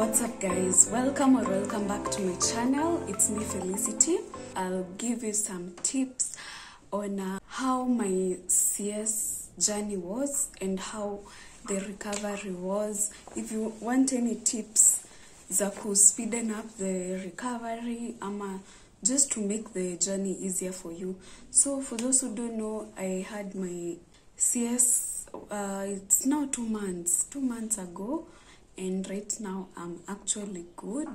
What's up guys, welcome back to my channel. It's me Felicity. I'll give you some tips on how my CS journey was and how the recovery was. If you want any tips za speeden up the recovery ama just to make the journey easier for you. So for those who don't know, I had my CS it's now 2 months ago, and right now I'm actually good.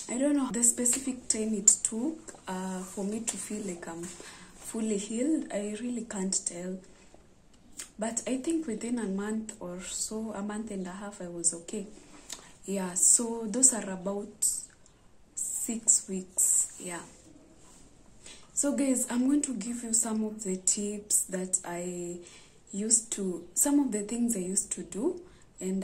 I don't know the specific time it took for me to feel like I'm fully healed. I really can't tell, but I think within a month or so, a month and a half, I was okay. Yeah, so those are about 6 weeks. Yeah, so guys, I'm going to give you some of the tips that I used to, some of the things I used to do, and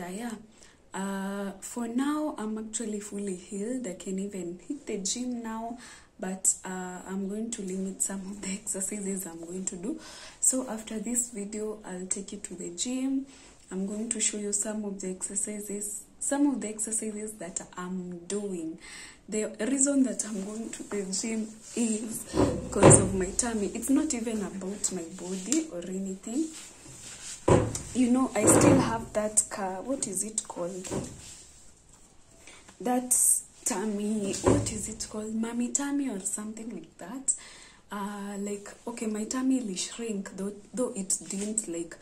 for now I'm actually fully healed. I can even hit the gym now, but I'm going to limit some of the exercises I'm going to do. So after this video, I'll take you to the gym. I'm going to show you some of the exercises that I'm doing. The reason that I'm going to the gym is because of my tummy. It's not even about my body or anything. You know, I still have that what is it called? That tummy, what is it called? Mommy tummy or something like that. Like, okay, my tummy will shrink, though it didn't like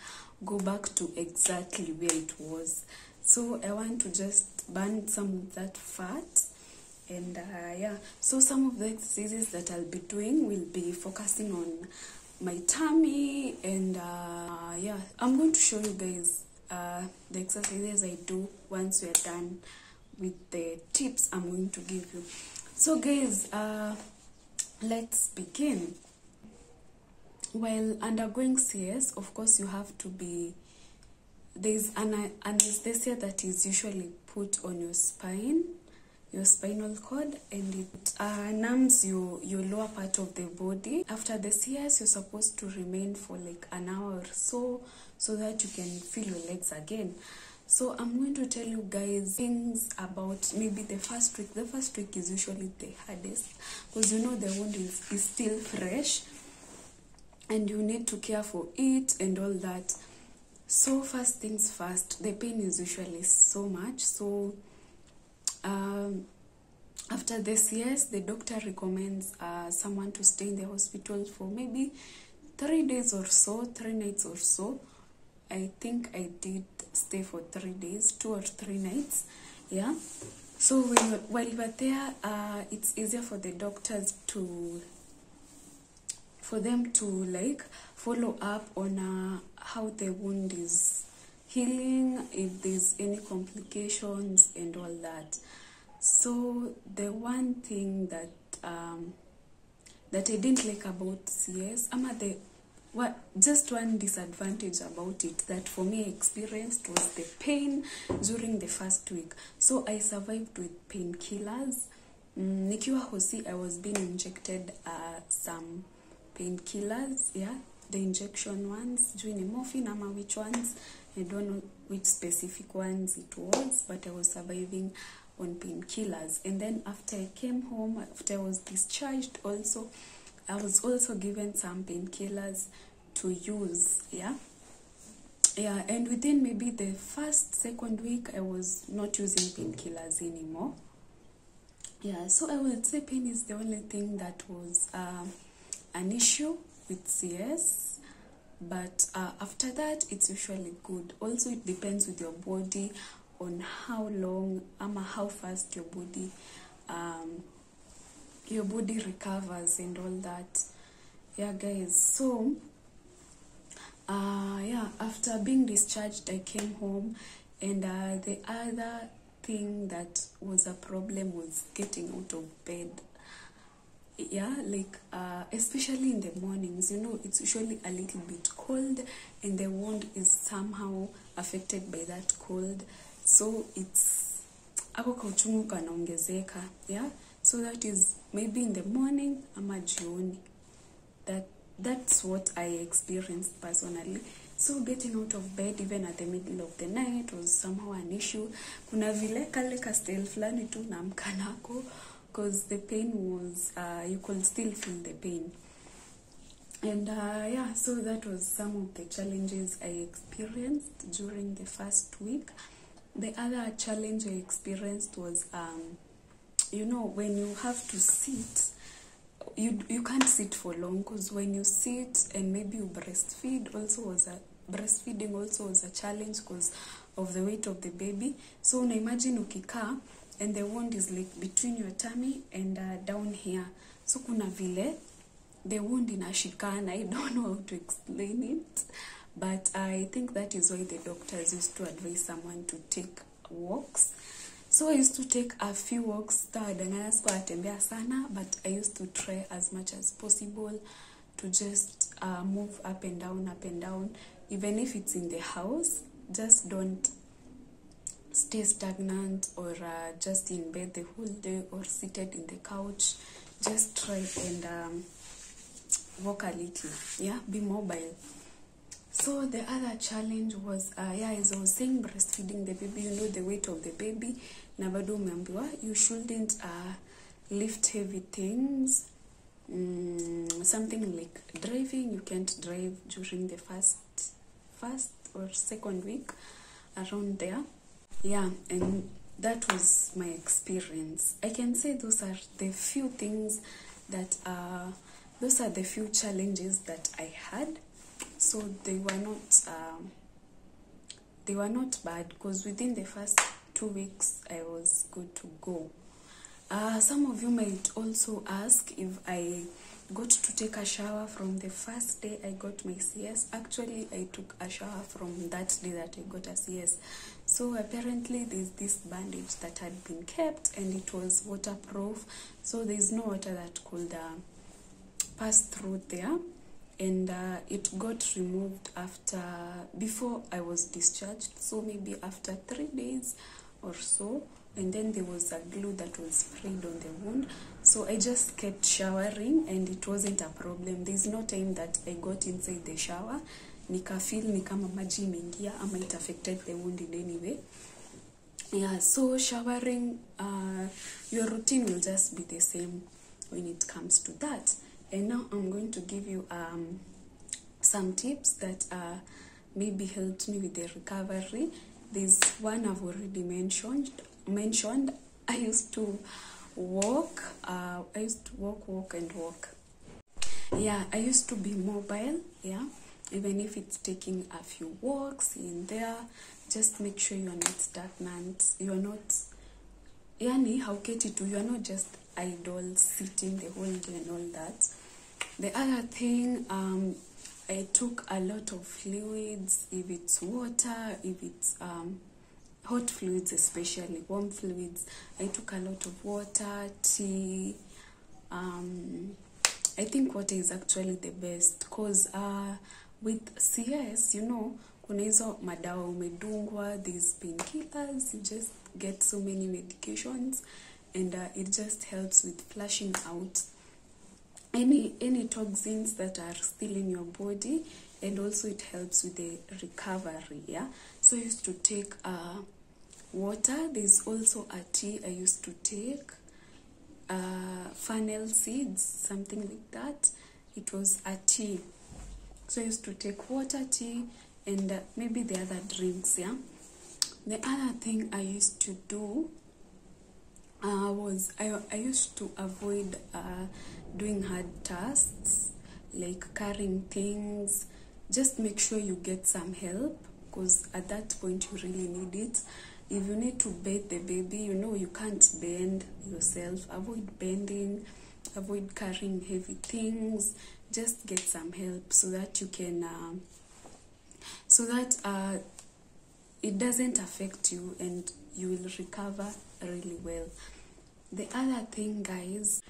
go back to exactly where it was. So I want to just burn some of that fat. And yeah, so some of the exercises that I'll be doing will be focusing on my tummy, and yeah, I'm going to show you guys the exercises I do once we're done with the tips I'm going to give you. So guys, let's begin. While undergoing CS, of course, you have to be, there's an anesthesia that is usually put on your spine, your spinal cord, and it numbs your lower part of the body. After the CS, you're supposed to remain for like an hour or so that you can feel your legs again. So I'm going to tell you guys things about maybe the first week. The first week is usually the hardest because you know the wound is still fresh and you need to care for it and all that. So first things first, the pain is usually so much. So after the CS, the doctor recommends someone to stay in the hospital for maybe 3 days or so, 3 nights or so. I think I did stay for 3 days, 2 or 3 nights. Yeah. So while you are there, it's easier for the doctors for them to like follow up on how the wound is healing, if there's any complications and all that. So the one thing that that I didn't like about CS, just one disadvantage about it that for me I experienced was the pain during the first week. So I survived with painkillers. Nikiwa hosi, I was being injected some painkillers, yeah, the injection ones, doing morphine ama which ones, I don't know which specific ones it was, but I was surviving on painkillers. And then after I came home, after I was discharged also, I was also given some painkillers to use. Yeah, and within maybe the second week, I was not using painkillers anymore. Yeah, so I would say pain is the only thing that was an issue with CS, but after that it's usually good. Also, it depends with your body on how long how fast your body recovers and all that. Yeah guys, so yeah, after being discharged, I came home, and the other thing that was a problem was getting out of bed. Yeah, like especially in the mornings, you know, it's usually a little bit cold and the wound is somehow affected by that cold. So it's ako kauchungu kanaongezeka. Yeah, so that is maybe in the morning ama jioni. That's what I experienced personally. So getting out of bed even at the middle of the night was somehow an issue. Kuna vile kale kastel flani tu naamka nako, because the pain was, you could still feel the pain. And yeah, so that was some of the challenges I experienced during the first week. The other challenge I experienced was, you know, when you have to sit, you can't sit for long, because when you sit and maybe you breastfeeding also was a challenge because of the weight of the baby. So now imagine ukika and the wound is like between your tummy and down here. So kuna vile the wound inashikana. I don't know how to explain it, but I think that is why the doctors used to advise someone to take walks. So I used to take a few walks, but I used to try as much as possible to just move up and down, even if it's in the house. Just don't stay stagnant or just in bed the whole day or seated in the couch. Just try and walk a little, yeah, be mobile. So the other challenge was, yeah, as I was saying, breastfeeding the baby. You know the weight of the baby. Na bado umeambiwa you shouldn't lift heavy things. Something like driving, you can't drive during the first or second week, around there. Yeah, and that was my experience. I can say those are the few things that those are the few challenges that I had. So they were not bad, because within the first 2 weeks I was good to go. Some of you might also ask if I got to take a shower from the first day I got my CS. Actually, I took a shower from that day that I got a CS. So apparently there's this bandage that had been kept and it was waterproof, so there's no water that could pass through there. And it got removed before I was discharged, so maybe after 3 days or so. And then there was a glue that was sprayed on the wound. So I just kept showering and it wasn't a problem. There's no time that I got inside the shower nikafeel ni kama maji imeingia ama it affected the wound in any way. Yeah, so showering, your routine will just be the same when it comes to that. And now I'm going to give you some tips that maybe helped me with the recovery. There's one I've already mentioned. I used to walk. Walk. Yeah, I used to be mobile. Yeah, even if it's taking a few walks in there, just make sure you are not stagnant. You are not, yani hauketi tu. You are not just idle, sitting the whole day and all that. The other thing, I took a lot of fluids, if it's water, if it's hot fluids, especially warm fluids. I took a lot of water, tea. I think water is actually the best, because with CS, you know, kuna hizo madawa umedungwa, these painkillers, you just get so many medications, and it just helps with flushing out any toxins that are still in your body, and also it helps with the recovery. Yeah, so I used to take water. There's also a tea I used to take, fennel seeds, something like that. It was a tea. So I used to take water, tea, and maybe the other drinks. Yeah, the other thing I used to do was I used to avoid doing hard tasks like carrying things. Just make sure you get some help, because at that point you really need it. If you need to bathe the baby, you know you can't bend yourself. Avoid bending, avoid carrying heavy things. Just get some help so that you can it doesn't affect you and you will recover really well. The other thing, guys,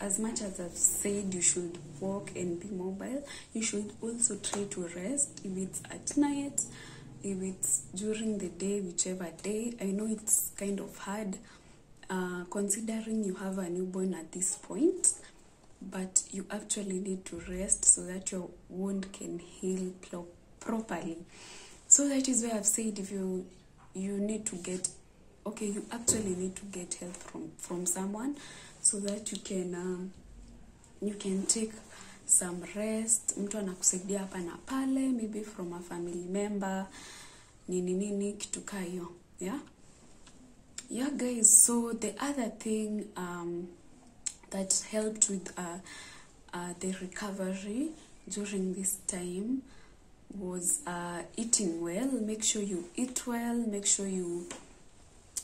as much as I've said you should walk and be mobile, you should also try to rest. If it's at night, if it's during the day, whichever day. I know it's kind of hard considering you have a newborn at this point, but you actually need to rest so that your wound can heal properly. So that is why I've said, if you need to get, okay, you actually need to get help from someone so that you can take some rest. Mtu anakusaidia hapa na pale, maybe from a family member, nini kitu kayo. Yeah guys, so the other thing that helped with the recovery during this time was eating well. Make sure you eat well, make sure you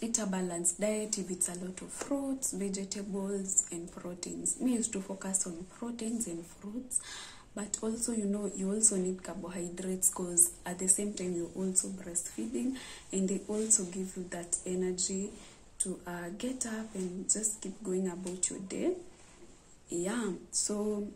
eat a balanced diet. If it's a lot of fruits, vegetables and proteins. Me used to focus on proteins and fruits, but also, you also need carbohydrates, because at the same time you're also breastfeeding, and they also give you that energy to get up and just keep going about your day. Yeah, so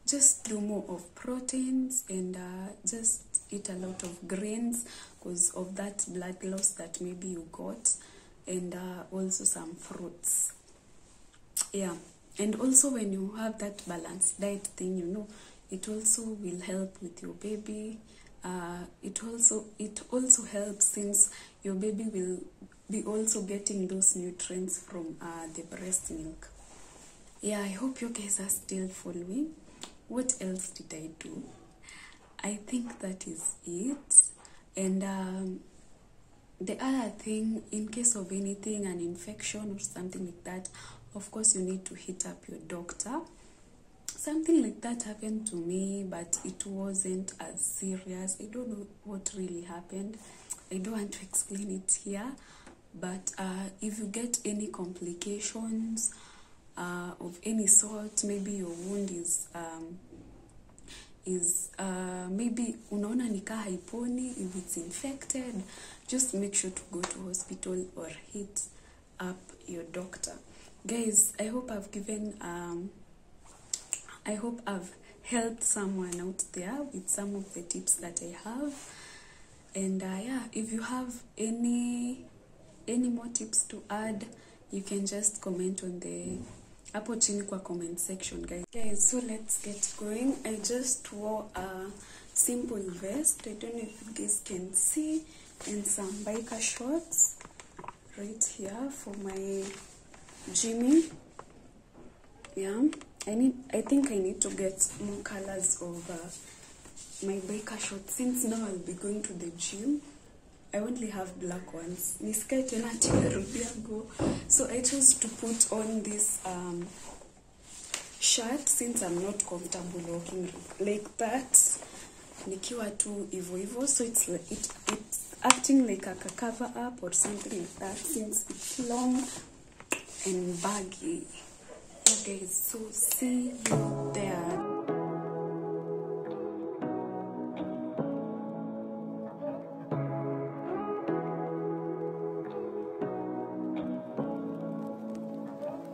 just do more of proteins, and just eat a lot of grains because of that blood loss that maybe you got, and also some fruits. Yeah, and also when you have that balanced diet thing, it also will help with your baby. It also helps, since your baby will be also getting those nutrients from the breast milk. Yeah, I hope you guys are still following. What else did I do? I think that is it. And the other thing, in case of anything, an infection or something like that, of course you need to hit up your doctor. Something like that happened to me, but it wasn't as serious. I don't know what really happened. I don't want to explain it here. But if you get any complications of any sort, maybe your wound is maybe unaona nika haiponi, if it's infected, just make sure to go to hospital or hit up your doctor. Guys, I hope I've helped someone out there with some of the tips that I have. And yeah, if you have any more tips to add, you can just comment on the hapo chini kwa comment section, guys. So let's get going. I just wore a simple vest, I don't know if you guys can see, and some biker shorts right here for my gymming. Yeah, I think I need to get more colors of my biker shorts, since now I'll be going to the gym. I only have black ones. So I chose to put on this shirt, since I'm not comfortable walking like that. Nikiwa tu ivo. So it's acting like a cover up or something like that, since it's long and baggy. Okay, so see you there.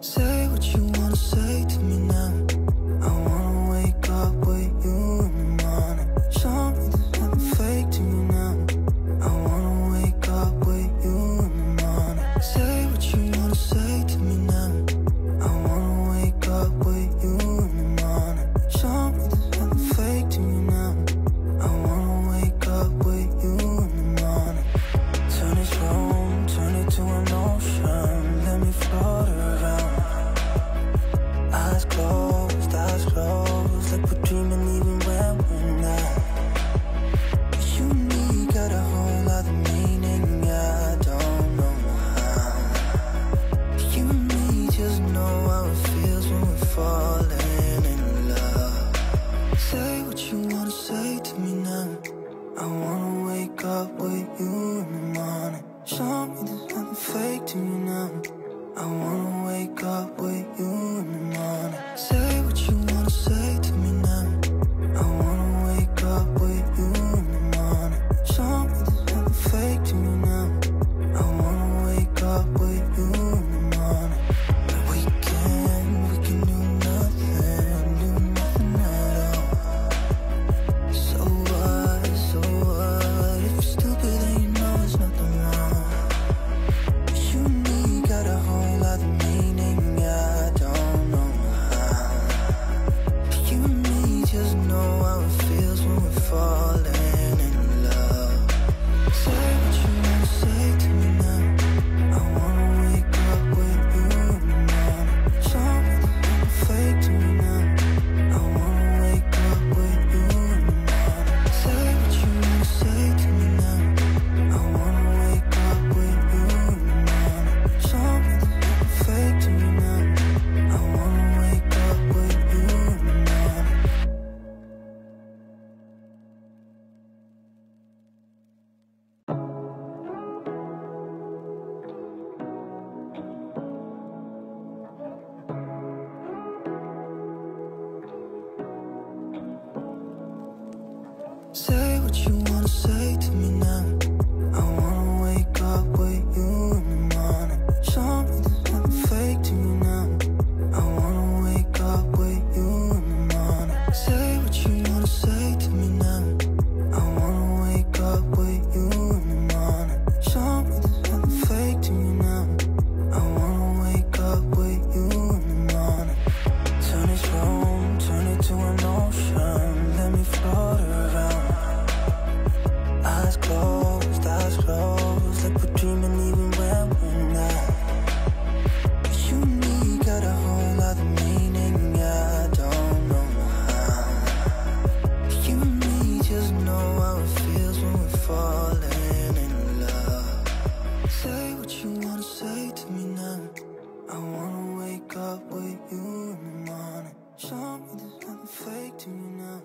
Say what you wanna say to me now. I wanna wake up with you in the morning. Show me there's nothing fake to me now. I wanna wake up with you in the morning. Say what you wanna say to me now. I wanna wake up with you in the morning. Show me there's nothing fake to me now. I wanna wake up with you in the morning. Turn this room, turn it to an ocean. Let me float around. Eyes closed, like we're dreaming even when we're not. You and me got a whole other meaning, I don't know how. You and me just know how it feels when we're falling in love. Say what you wanna say to me now. I wanna wake up with you in the morning. Show me there's nothing fake to me now. I wanna wake up with you in the morning. Say what you wanna say to me now. I wanna wake up with you in the morning. Show me there's nothing fake to me now. I wanna wake up with you in the morning. We can do nothing at all. So what, if you're stupid then you know what you wanna say to me now. I wanna wake up with you in the morning. Show me there's nothing fake to me now. I wanna wake up with you in the morning. Say what you wanna say to me now. I wanna wake up with you in the morning. Show me there's nothing fake to me now. I wanna wake up with you in the morning. Turn this room, turn it to an ocean. Let me float around. Eyes closed, like we're dreaming even when we're not. You and me got a whole other meaning, I don't know how. You and me just know how it feels when we're falling in love. Say what you wanna say to me now. I wanna wake up with you in the morning. Show me there's nothing fake to me now.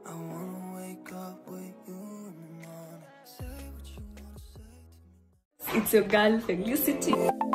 I wanna wake up with you in the morning. Say what you wanna say to me. It's your girl Felicity.